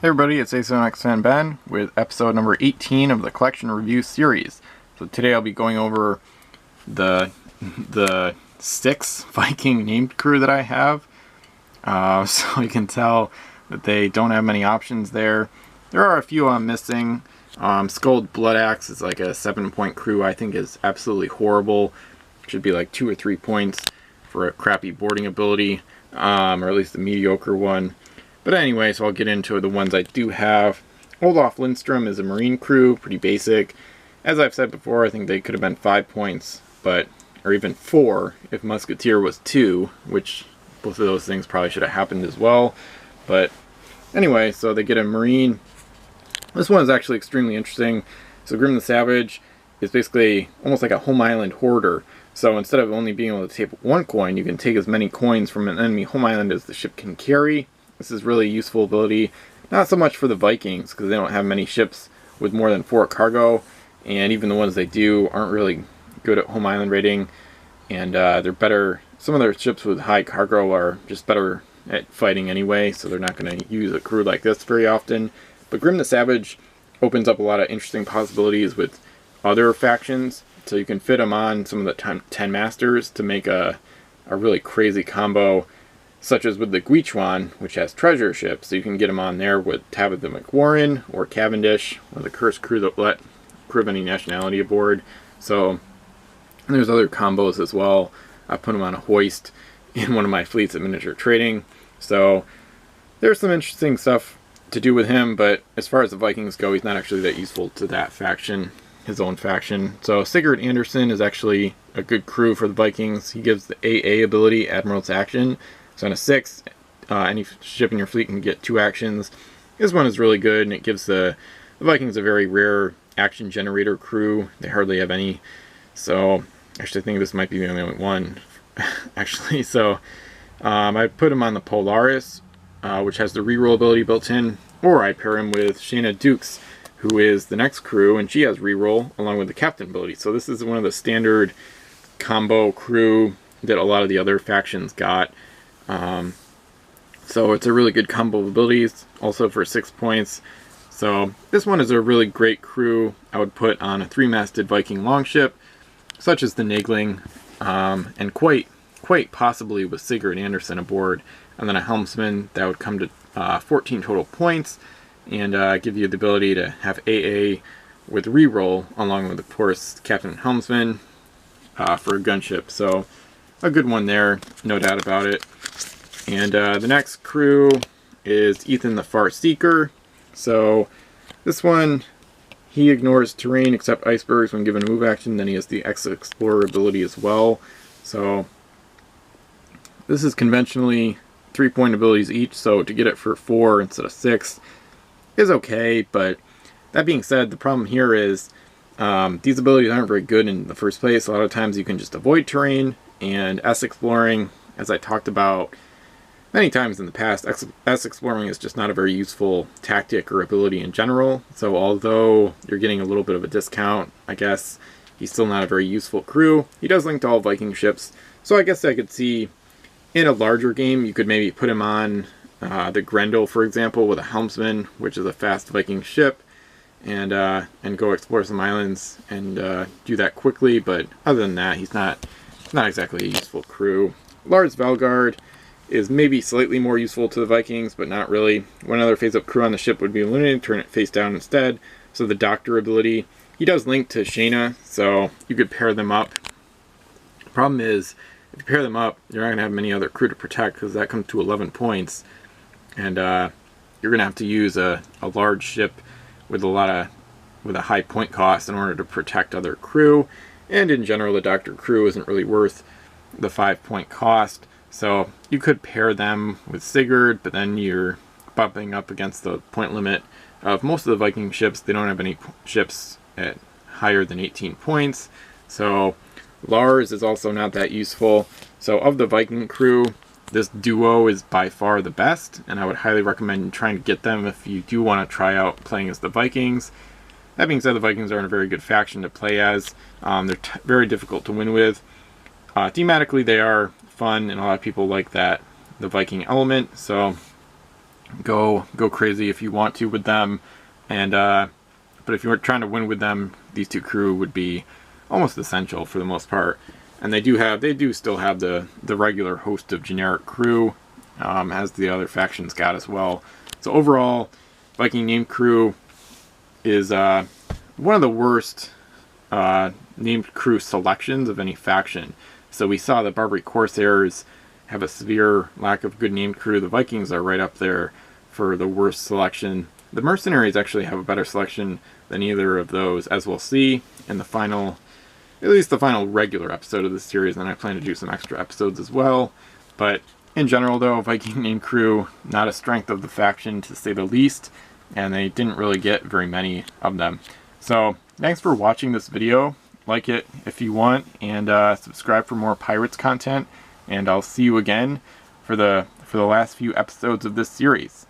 Hey everybody, it's A7X Ben with episode number 18 of the collection review series. So today I'll be going over the 6 Viking named crew that I have. So you can tell that they don't have many options there. There are a few I'm missing. Skulled Blood Axe is like a 7-point crew. I think is absolutely horrible. Should be like 2 or 3 points for a crappy boarding ability, or at least a mediocre one. But anyway, so I'll get into the ones I do have. Olaf Lindstrom is a Marine crew, pretty basic. As I've said before, I think they could have been 5 points, or even 4 if Musketeer was 2, which both of those things probably should have happened as well. But anyway, so they get a Marine. This one is actually extremely interesting. So Grim the Savage is basically almost like a home island hoarder. So instead of only being able to take 1 coin, you can take as many coins from an enemy home island as the ship can carry. This is really a useful ability, not so much for the Vikings, because they don't have many ships with more than 4 cargo, and even the ones they do aren't really good at home island raiding, and they're better. Some of their ships with high cargo are just better at fighting anyway, so they're not going to use a crew like this very often. But Grim the Savage opens up a lot of interesting possibilities with other factions, so you can fit them on some of the 10 masters to make a really crazy combo, such as with the Guichuan, which has treasure ships. So you can get them on there with Tabitha McWarren or Cavendish, or the cursed crew that let crew of any nationality aboard. So there's other combos as well. I put them on a hoist in one of my fleets at Miniature Trading. So there's some interesting stuff to do with him, but as far as the Vikings go, he's not actually that useful to that faction, his own faction. So Sigurd Anderson is actually a good crew for the Vikings. He gives the AA ability, Admiral's Action. So on a 6, any ship in your fleet can get 2 actions. This one is really good, and it gives the Vikings a very rare action generator crew. They hardly have any. So actually I think this might be the only one, actually. So I put him on the Polaris, which has the reroll ability built in, or I pair him with Shayna Dukes, who is the next crew, and she has reroll along with the captain ability. So this is one of the standard combo crew that a lot of the other factions got. So it's a really good combo of abilities, also for 6 points. So this one is a really great crew I would put on a 3-masted Viking longship, such as the Nagling, and quite possibly with Sigurd Anderson aboard, and then a helmsman that would come to 14 total points, and give you the ability to have AA with reroll, along with, of course, Captain and Helmsman for a gunship. So a good one there, no doubt about it. And the next crew is Ethan the Far Seeker. So this one, he ignores terrain except icebergs when given a move action. Then he has the Explorer ability as well. So this is conventionally 3-point abilities each, so to get it for 4 instead of 6 is okay. But that being said, the problem here is these abilities aren't very good in the first place. A lot of times you can just avoid terrain, and S-Exploring, as I talked about many times in the past, S-Exploring is just not a very useful tactic or ability in general. So although you're getting a little bit of a discount, I guess he's still not a very useful crew. He does link to all Viking ships, so I guess I could see in a larger game you could maybe put him on the Grendel, for example, with a helmsman, which is a fast Viking ship, and go explore some islands and do that quickly. But other than that, he's not exactly a useful crew. Lars Valgard is maybe slightly more useful to the Vikings, but not really. One other face-up crew on the ship would be eliminated, turn it face down instead. So the Doctor ability, he does link to Shayna, so you could pair them up. Problem is, if you pair them up, you're not going to have many other crew to protect, because that comes to 11 points. And you're going to have to use a large ship with a high point cost in order to protect other crew. And in general, the Doctor crew isn't really worth the 5-point cost. So you could pair them with Sigurd, but then you're bumping up against the point limit of most of the Viking ships. They don't have any ships at higher than 18 points. So Lars is also not that useful. So of the Viking crew, this duo is by far the best, and I would highly recommend trying to get them if you do want to try out playing as the Vikings. That being said, the Vikings aren't a very good faction to play as. They're very difficult to win with. Thematically, they are fun, and a lot of people like the Viking element. So go crazy if you want to with them. And but if you're trying to win with them, these two crew would be almost essential for the most part. And they do still have the regular host of generic crew, as the other factions got as well. So overall, Viking named crew is one of the worst named crew selections of any faction. So we saw the Barbary Corsairs have a severe lack of good named crew. The Vikings are right up there for the worst selection. The Mercenaries actually have a better selection than either of those, as we'll see in the final, at least the final regular episode of this series, and I plan to do some extra episodes as well. But in general though, Viking named crew, not a strength of the faction to say the least, and they didn't really get very many of them. So thanks for watching this video. Like it if you want, and subscribe for more Pirates content, and I'll see you again for the last few episodes of this series.